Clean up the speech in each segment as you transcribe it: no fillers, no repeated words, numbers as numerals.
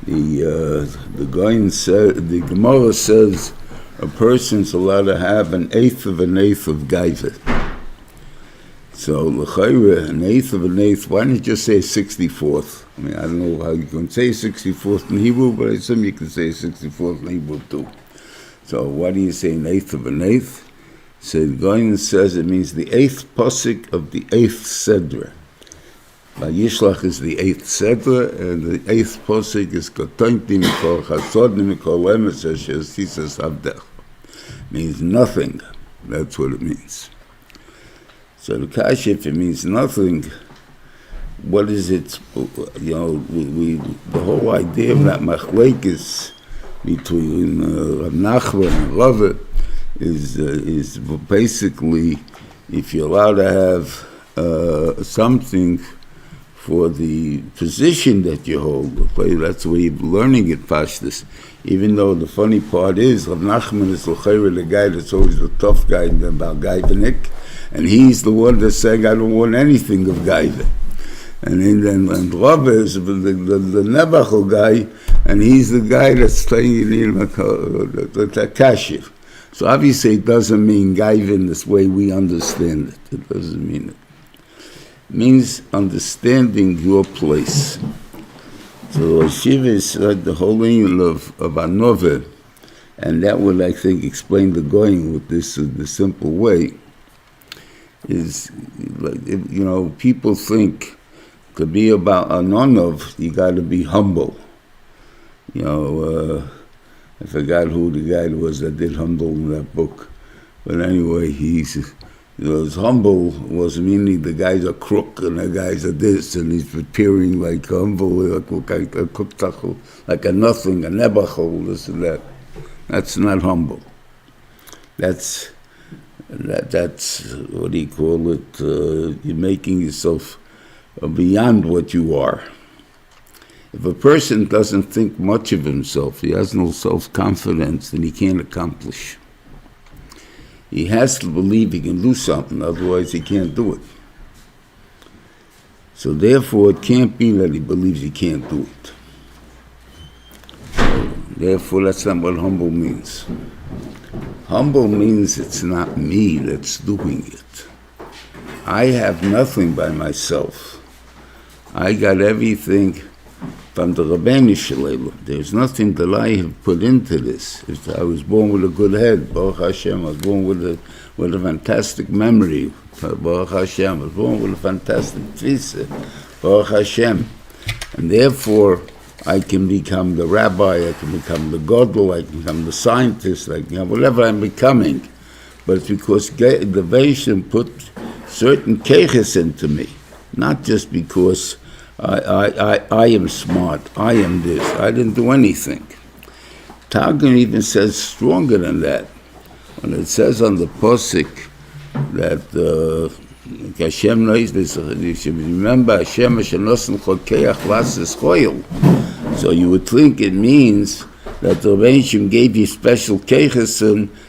The Gemara says a person's allowed to have an eighth of gaiva. So an eighth of an eighth. Why don't you just say 64th? I mean, I don't know how you can say 64th in Hebrew, but I assume you can say 64th in Hebrew too. So why do you say an eighth of an eighth? So the Goyen says it means the eighth pasuk of the eighth sedra. Vayishlach is the eighth sedra, and the eighth pasuk is Kotonti mikol chasodni mikol emes asher sisas avdech. Means nothing. That's what it means. So the kasha, if it means nothing, what is it? You know, the whole idea of that machlekes between Rav Nachman and Rava is basically if you're allowed to have something for the position that you hold. That's the way you're learning it, Parshas. Even though the funny part is, Rav Nachman is the guy that's always the tough guy about Gaivanik, and he's the one that's saying, I don't want anything of Gaiva. And then Rav is the Nebachel guy, and he's the guy that's saying the kashif. So obviously it doesn't mean Gaiva in this way we understand it. It doesn't mean it. It means understanding your place. So Shiva is like the whole meaning of Anova, and that would, I think, explain the going with this in the simple way. Is like, you know, people think to be about Anonov, you got to be humble. You know, I forgot who the guy was that did humble in that book, but anyway, he's. Humble was meaning the guy's a crook and the guy's a this, and he's appearing like humble, like a nothing, a nebachol, this and that. That's not humble. That's what do you call it? You're making yourself beyond what you are. If a person doesn't think much of himself, he has no self-confidence, then he can't accomplish. He has to believe he can do something, otherwise he can't do it. So therefore, it can't be that he believes he can't do it. So, therefore, that's not what humble means. Humble means it's not me that's doing it. I have nothing by myself. I got everything from the Rabbeinu Shalom. There's nothing that I have put into this. I was born with a good head, Baruch Hashem. I was born with a fantastic memory, Baruch Hashem. I was born with a fantastic tefillah, Baruch Hashem. And therefore, I can become the rabbi, I can become the gadol, I can become the scientist, I can become whatever I'm becoming. But it's because the Vayishlach put certain keiches into me, not just because I am smart, I am this, I didn't do anything. Targum even says stronger than that. When it says on the posik that Hashem knows this, you should remember Hashem Shenosan Chokeach Lasis Choyel. So you would think it means that the Rebbeinu gave you special keiches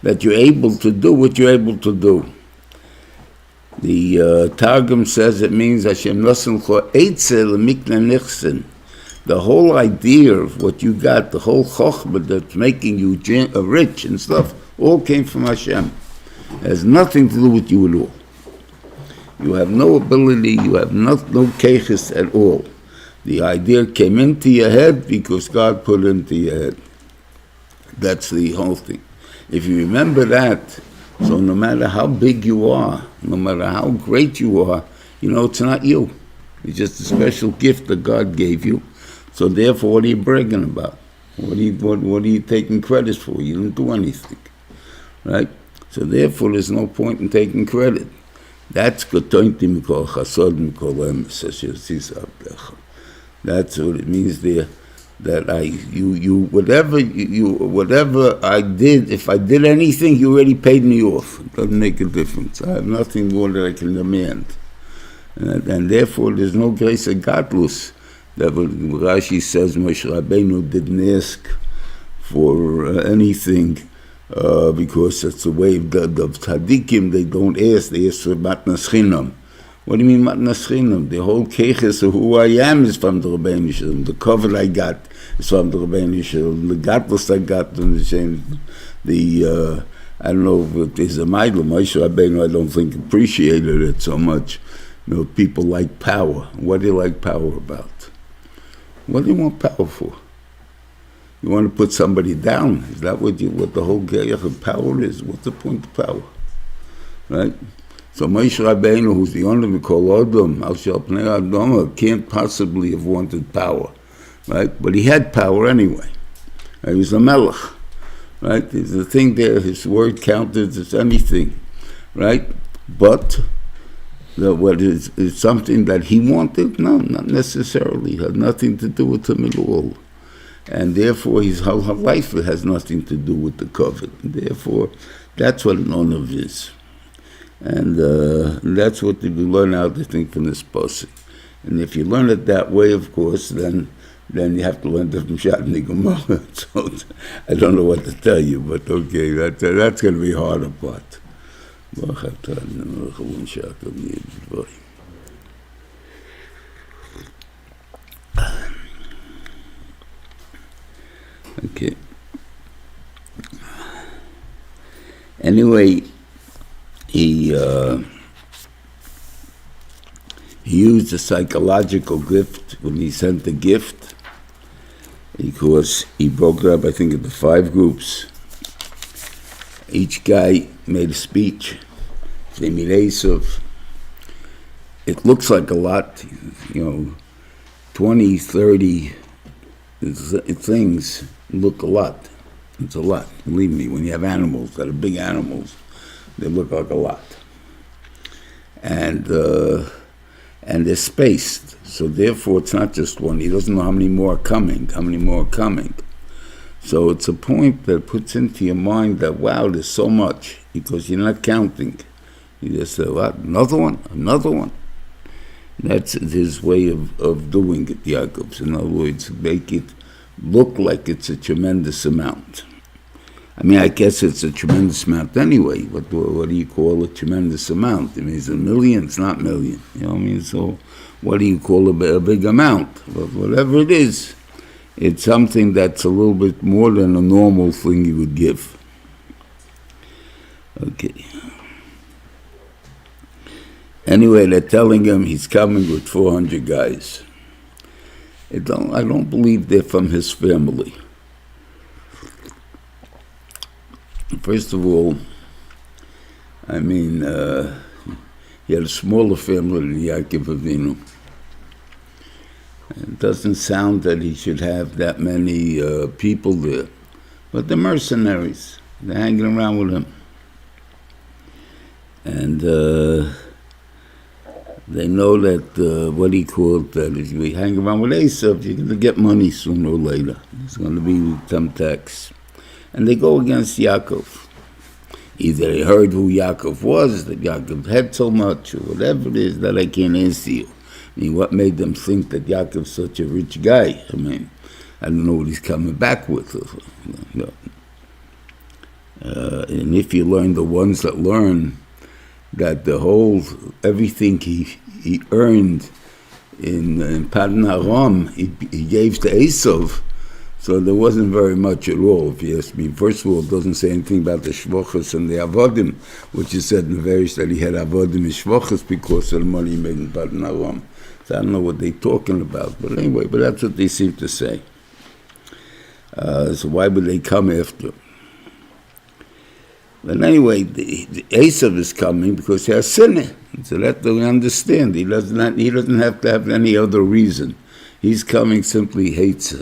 that you're able to do what you're able to do. The Targum says it means Hashem Nosen Cho Eitzel Mikna Nichsen. The whole idea of what you got, the whole chokhmah that's making you rich and stuff, all came from Hashem. It has nothing to do with you at all. You have no ability, you have no keiches at all. The idea came into your head because God put it into your head. That's the whole thing. If you remember that, so no matter how big you are, no matter how great you are, you know, it's not you. It's just a special gift that God gave you. So therefore, what are you bragging about? What are you taking credit for? You didn't do anything, right? So therefore, there's no point in taking credit. That's Kotonti mikol chasod mikol emes asher sisas avdech. That's what it means there. That whatever I did, if I did anything, you already paid me off. It doesn't make a difference. I have nothing more that I can demand. And therefore, there's no grace of godless. That what Rashi says, Moshe Rabbeinu didn't ask for anything because that's the way of tzaddikim. They don't ask, they ask for matnas chinam. What do you mean matnas chinam? The whole keches of who I am is from the Rebbeinu Shalom. The cover I got is from the Rebbeinu Shalom. The godless I got from the same. I don't know if there's a Maidla, Moshe Rabbeinu, I don't think appreciated it so much. People like power. What do you like power about? What do you want power for? You want to put somebody down? Is that what the whole gayach of power is? What's the point of power? Right? So Moshe Rabbeinu, who's the only one called Adam, Al Shal Pnei Adama, can't possibly have wanted power. Right? But he had power anyway. He was a melech. Right? There's a thing there, his word counted as anything. Right? But what is something that he wanted? No, not necessarily. It had nothing to do with him at all. And therefore his whole life has nothing to do with the covet. Therefore, that's what an onav is. And that's what we learn out to think from this pasuk. And if you learn it that way, of course, then you have to learn different shot in the Gemara. So I don't know what to tell you, but okay, that's going to be a harder part. Okay. Anyway, he used a psychological gift when he sent the gift, because he broke it up, I think, into 5 groups. Each guy made a speech. They meet Yosef. It looks like a lot, 20, 30 things look a lot. It's a lot. Believe me, when you have animals that are big animals, they look like a lot. And they're spaced. So therefore, it's not just one. He doesn't know how many more are coming. So it's a point that puts into your mind that, wow, there's so much, because you're not counting. You just say, what? Another one. That's his way of doing it, Yaakov's. In other words, make it look like it's a tremendous amount. I mean, I guess it's a tremendous amount anyway. What do you call a tremendous amount? I mean, is it a million? It's not million. You know what I mean? So what do you call a big amount? But whatever it is, it's something that's a little bit more than a normal thing you would give. Okay. Anyway, they're telling him he's coming with 400 guys. I don't believe they're from his family. First of all, I mean, he had a smaller family than Ya'akov Avinu. It doesn't sound that he should have that many people there. But they're mercenaries. They're hanging around with him. And they know that, what he called, that if you hang around with Yosef, you're going to get money sooner or later. There's going to be some tax. And they go against Yaakov. Either they heard who Yaakov was, that Yaakov had so much, or whatever it is, that I can't answer you. I mean, what made them think that Yaakov's such a rich guy? I mean, I don't know what he's coming back with. And if you learn, the ones that learn that everything he earned in Padan Aram, he gave to Esav, so there wasn't very much at all, if you ask me. First of all, it doesn't say anything about the Shvochos and the Avodim, which is said in the various that he had Avodim and Shvochos because of the money he made in Padan Aram. So I don't know what they're talking about, but anyway, but that's what they seem to say. So why would they come after? But anyway, the Esav is coming because he has sinner. So that we understand. He doesn't have to have any other reason. He's coming simply hates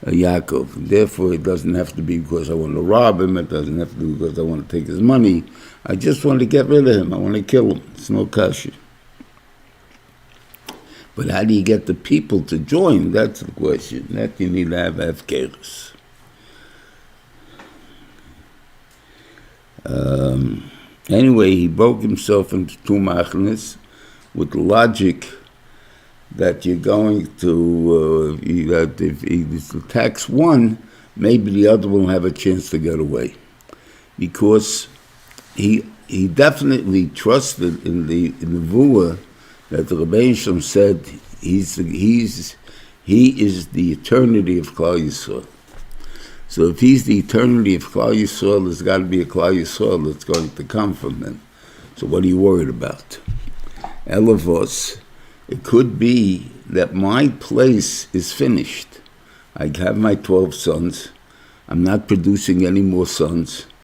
Yaakov. Therefore, it doesn't have to be because I want to rob him. It doesn't have to be because I want to take his money. I just want to get rid of him. I want to kill him. It's no kasha. But how do you get the people to join? That's the question. That you need to have hefkeres. Anyway, he broke himself into 2 machnes with the logic that you're going to, that if he attacks one, maybe the other one will have a chance to get away. Because he he definitely trusted in the Nevuah that the Rebbeinu Shalom said he is the eternity of Klal Yisrael. So if he's the eternity of Klal Yisrael, there's got to be a Klal Yisrael that's going to come from him. So what are you worried about? Elavos, it could be that my place is finished. I have my 12 sons. I'm not producing any more sons.